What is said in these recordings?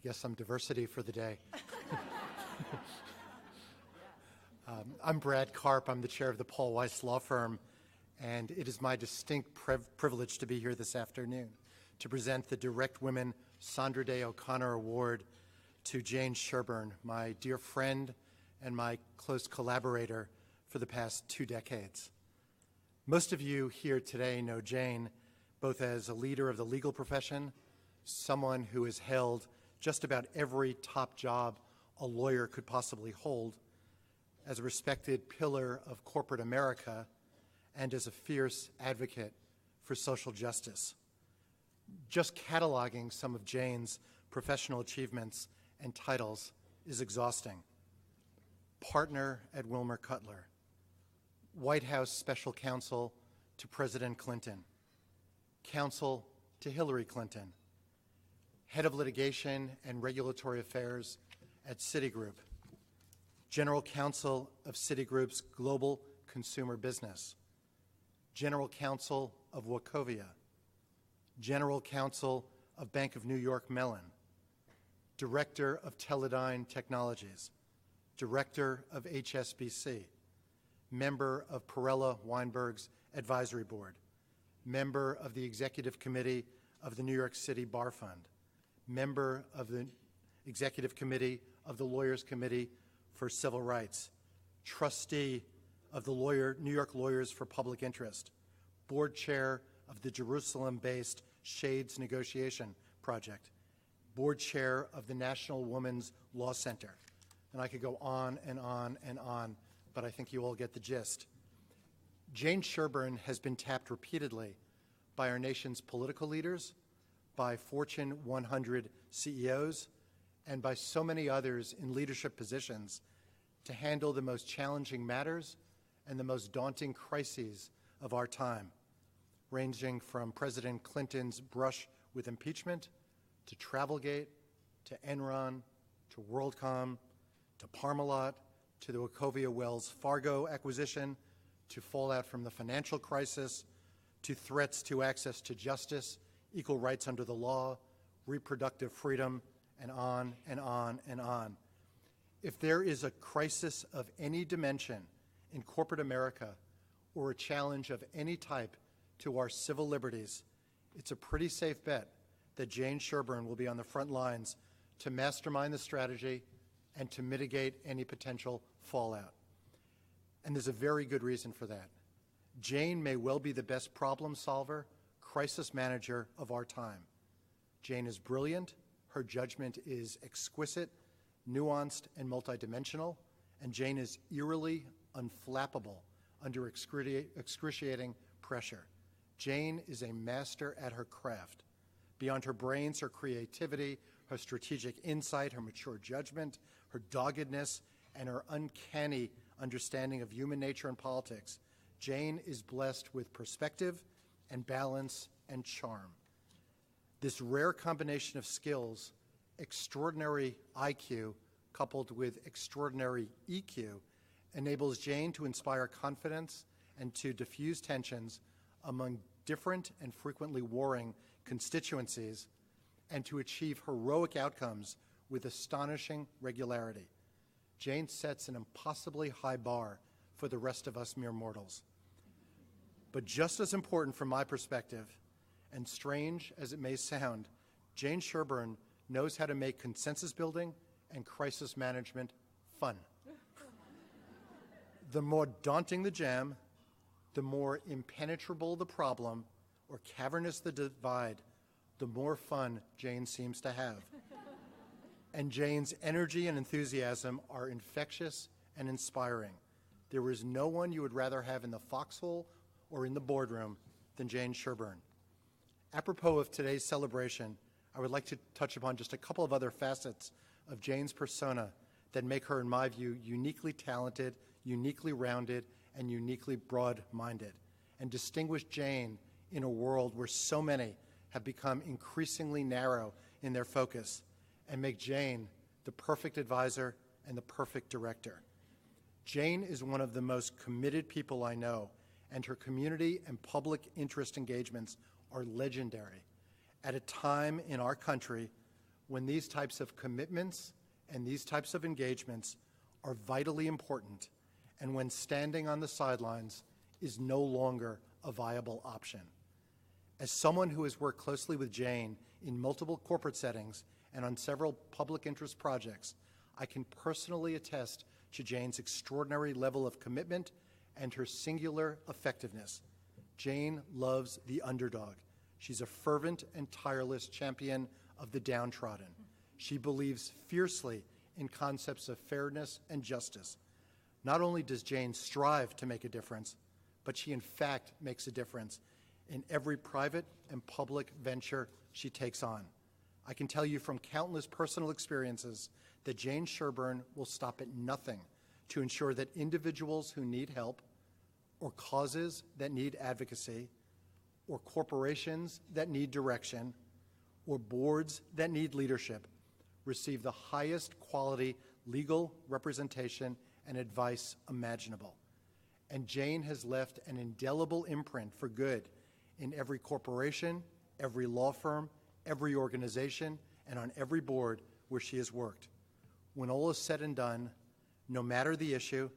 guess some diversity for the day. I'm Brad Karp. I'm the chair of the Paul Weiss Law Firm, and it is my distinct privilege to be here this afternoon to present the Direct Women Sandra Day O'Connor Award to Jane Sherburne, my dear friend and my close collaborator for the past 2 decades. Most of you here today know Jane both as a leader of the legal profession, someone who has held just about every top job a lawyer could possibly hold, as a respected pillar of corporate America, and as a fierce advocate for social justice. Just cataloging some of Jane's professional achievements and titles is exhausting. Partner at Wilmer Cutler, White House Special Counsel to President Clinton, Counsel to Hillary Clinton, Head of Litigation and Regulatory Affairs at Citigroup, General Counsel of Citigroup's Global Consumer Business, General Counsel of Wachovia, General Counsel of Bank of New York Mellon, Director of Teledyne Technologies, Director of HSBC, member of Perella Weinberg's Advisory Board, member of the Executive Committee of the New York City Bar Fund, member of the Executive Committee of the Lawyers Committee for Civil Rights, trustee of the New York Lawyers for Public Interest, board chair of the Jerusalem-based Shades Negotiation Project, board chair of the National Women's Law Center. And I could go on and on and on, but I think you all get the gist. Jane Sherburne has been tapped repeatedly by our nation's political leaders, by Fortune 100 CEOs, and by so many others in leadership positions to handle the most challenging matters and the most daunting crises of our time, ranging from President Clinton's brush with impeachment, to Travelgate, to Enron, to WorldCom, to Parmalat, to the Wachovia Wells Fargo acquisition, to fallout from the financial crisis, to threats to access to justice, equal rights under the law, reproductive freedom, and on and on and on. If there is a crisis of any dimension in corporate America or a challenge of any type to our civil liberties, it's a pretty safe bet that Jane Sherburne will be on the front lines to mastermind the strategy and to mitigate any potential fallout. And there's a very good reason for that. Jane may well be the best problem solver, crisis manager of our time. Jane is brilliant, her judgment is exquisite, nuanced, and multidimensional, and Jane is eerily unflappable under excruciating pressure. Jane is a master at her craft. Beyond her brains, her creativity, her strategic insight, her mature judgment, her doggedness, and her uncanny understanding of human nature and politics, Jane is blessed with perspective and balance and charm. This rare combination of skills, extraordinary IQ coupled with extraordinary EQ, enables Jane to inspire confidence and to diffuse tensions among different and frequently warring constituencies, and to achieve heroic outcomes with astonishing regularity. Jane sets an impossibly high bar for the rest of us mere mortals. But just as important from my perspective, and strange as it may sound, Jane Sherburne knows how to make consensus building and crisis management fun. The more daunting the jam, the more impenetrable the problem or cavernous the divide, the more fun Jane seems to have. And Jane's energy and enthusiasm are infectious and inspiring. There is no one you would rather have in the foxhole or in the boardroom than Jane Sherburne. Apropos of today's celebration, I would like to touch upon just a couple of other facets of Jane's persona that make her, in my view, uniquely talented, uniquely rounded, and uniquely broad-minded, and distinguish Jane in a world where so many have become increasingly narrow in their focus, and make Jane the perfect advisor and the perfect director. Jane is one of the most committed people I know, and her community and public interest engagements are legendary at a time in our country when these types of commitments and these types of engagements are vitally important, and when standing on the sidelines is no longer a viable option. As someone who has worked closely with Jane in multiple corporate settings and on several public interest projects, I can personally attest to Jane's extraordinary level of commitment and her singular effectiveness. Jane loves the underdog. She's a fervent and tireless champion of the downtrodden. She believes fiercely in concepts of fairness and justice. Not only does Jane strive to make a difference, but she in fact makes a difference in every private and public venture she takes on. I can tell you from countless personal experiences that Jane Sherburne will stop at nothing to ensure that individuals who need help, or causes that need advocacy, or corporations that need direction, or boards that need leadership receive the highest quality legal representation and advice imaginable. And Jane has left an indelible imprint for good in every corporation, every law firm, every organization, and on every board where she has worked. When all is said and done, no matter the issue,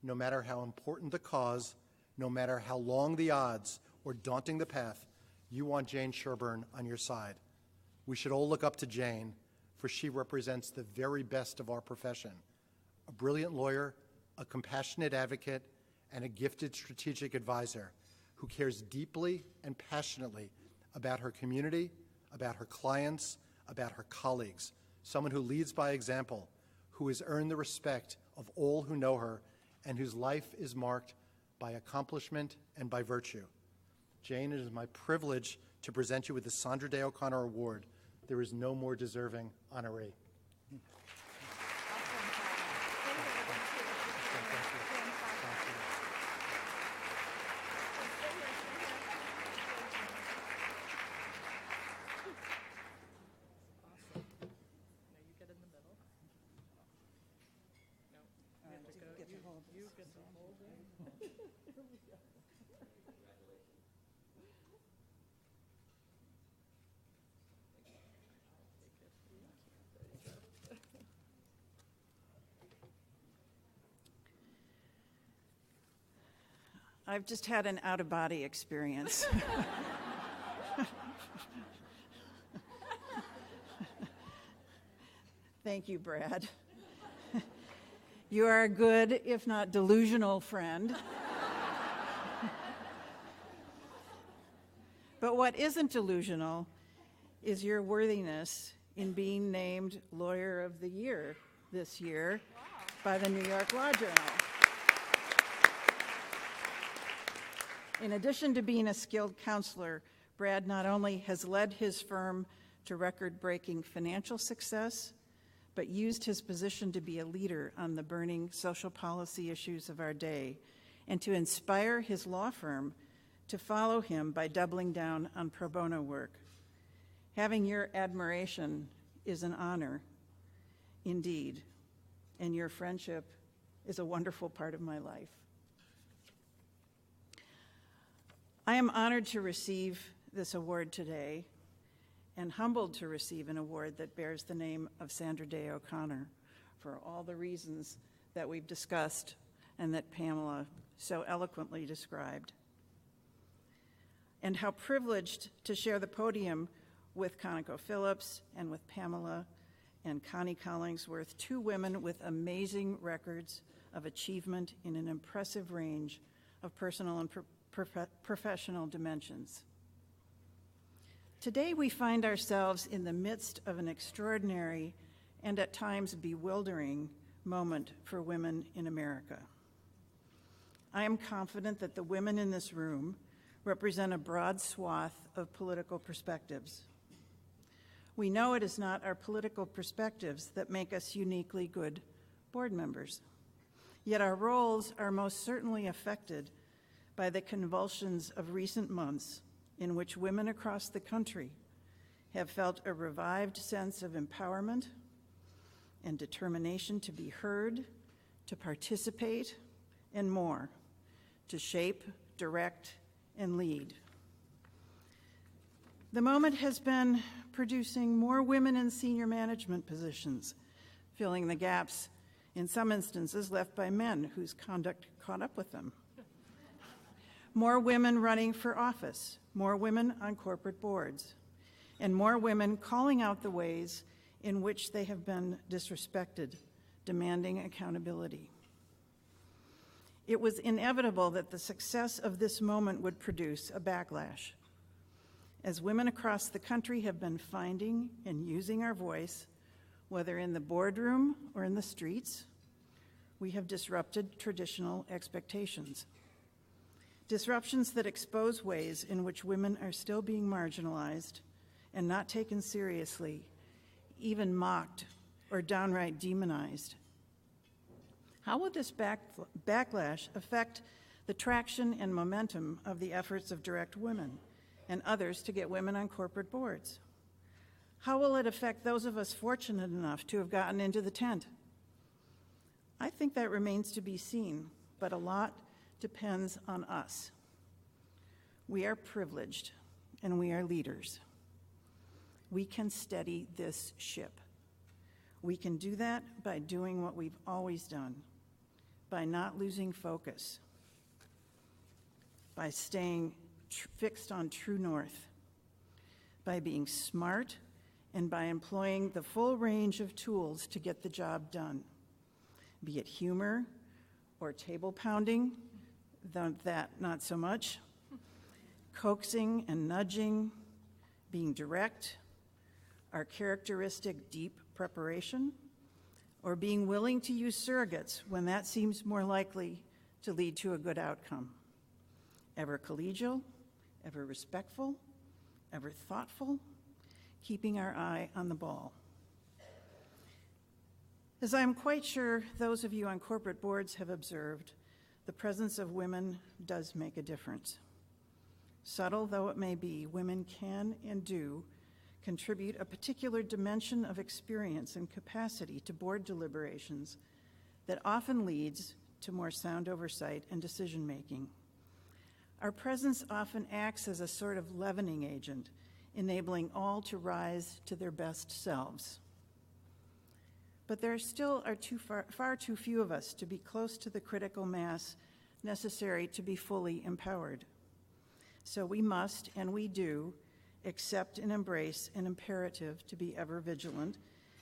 no matter how important the cause, no matter how long the odds or daunting the path, you want Jane Sherburne on your side. We should all look up to Jane, for she represents the very best of our profession. A brilliant lawyer, a compassionate advocate, and a gifted strategic advisor who cares deeply and passionately about her community, about her clients, about her colleagues, someone who leads by example, who has earned the respect of all who know her, and whose life is marked by accomplishment and by virtue. Jane, it is my privilege to present you with the Sandra Day O'Connor Award. There is no more deserving honoree. I've just had an out-of-body experience. Thank you, Brad. You are a good, if not delusional, friend. But what isn't delusional is your worthiness in being named Lawyer of the Year this year by the New York Law Journal. In addition to being a skilled counselor, Brad not only has led his firm to record-breaking financial success, but used his position to be a leader on the burning social policy issues of our day and to inspire his law firm to follow him by doubling down on pro bono work. Having your admiration is an honor, indeed, and your friendship is a wonderful part of my life. I am honored to receive this award today and humbled to receive an award that bears the name of Sandra Day O'Connor for all the reasons that we've discussed and that Pamela so eloquently described. And how privileged to share the podium with ConocoPhillips and with Pamela and Connie Collingsworth, two women with amazing records of achievement in an impressive range of personal and professional dimensions. Today we find ourselves in the midst of an extraordinary and at times bewildering moment for women in America. I am confident that the women in this room represent a broad swath of political perspectives. We know it is not our political perspectives that make us uniquely good board members, yet our roles are most certainly affected by the convulsions of recent months in which women across the country have felt a revived sense of empowerment and determination to be heard, to participate, and more, to shape, direct, and lead. The moment has been producing more women in senior management positions, filling the gaps, in some instances, left by men whose conduct caught up with them. More women running for office, more women on corporate boards, and more women calling out the ways in which they have been disrespected, demanding accountability. It was inevitable that the success of this moment would produce a backlash. As women across the country have been finding and using our voice, whether in the boardroom or in the streets, we have disrupted traditional expectations. Disruptions that expose ways in which women are still being marginalized and not taken seriously, even mocked or downright demonized. How will this backlash affect the traction and momentum of the efforts of Direct Women and others to get women on corporate boards? How will it affect those of us fortunate enough to have gotten into the tent? I think that remains to be seen, but a lot depends on us. We are privileged and we are leaders. We can steady this ship. We can do that by doing what we've always done, by not losing focus, by staying fixed on true north, by being smart, and by employing the full range of tools to get the job done, be it humor or table pounding, though that not so much, coaxing and nudging, being direct, our characteristic deep preparation, or being willing to use surrogates when that seems more likely to lead to a good outcome. Ever collegial, ever respectful, ever thoughtful, keeping our eye on the ball. As I'm quite sure those of you on corporate boards have observed, the presence of women does make a difference. Subtle though it may be, women can and do contribute a particular dimension of experience and capacity to board deliberations that often leads to more sound oversight and decision-making. Our presence often acts as a sort of leavening agent, enabling all to rise to their best selves. But there still are far too few of us to be close to the critical mass necessary to be fully empowered. So we must, and we do, accept and embrace an imperative to be ever vigilant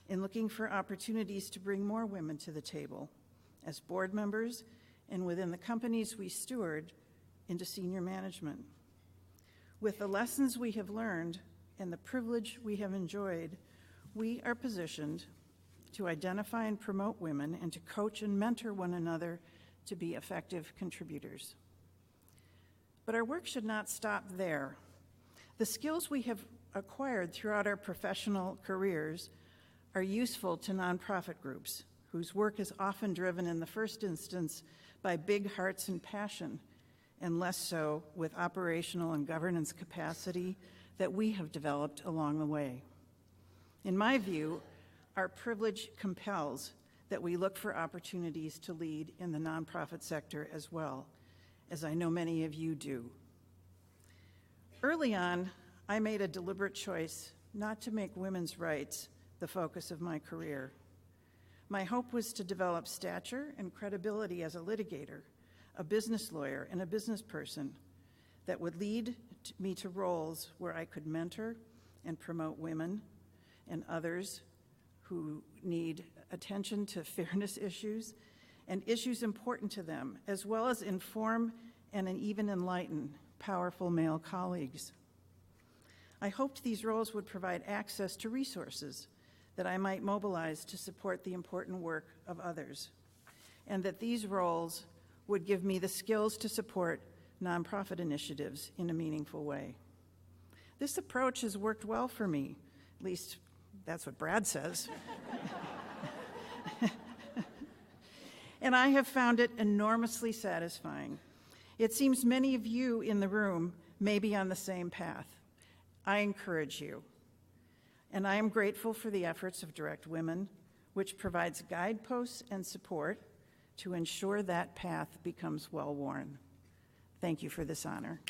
in looking for opportunities to bring more women to the table as board members and within the companies we steward into senior management. With the lessons we have learned and the privilege we have enjoyed, we are positioned to identify and promote women and to coach and mentor one another to be effective contributors. But our work should not stop there. The skills we have acquired throughout our professional careers are useful to nonprofit groups whose work is often driven in the first instance by big hearts and passion, and less so with operational and governance capacity that we have developed along the way. In my view, our privilege compels that we look for opportunities to lead in the nonprofit sector as well, as I know many of you do. Early on, I made a deliberate choice not to make women's rights the focus of my career. My hope was to develop stature and credibility as a litigator, a business lawyer, and a business person that would lead me to roles where I could mentor and promote women and others who need attention to fairness issues and issues important to them, as well as inform and even enlighten powerful male colleagues. I hoped these roles would provide access to resources that I might mobilize to support the important work of others, and that these roles would give me the skills to support nonprofit initiatives in a meaningful way. This approach has worked well for me, at least that's what Brad says. And I have found it enormously satisfying. It seems many of you in the room may be on the same path. I encourage you. And I am grateful for the efforts of Direct Women, which provides guideposts and support to ensure that path becomes well-worn. Thank you for this honor.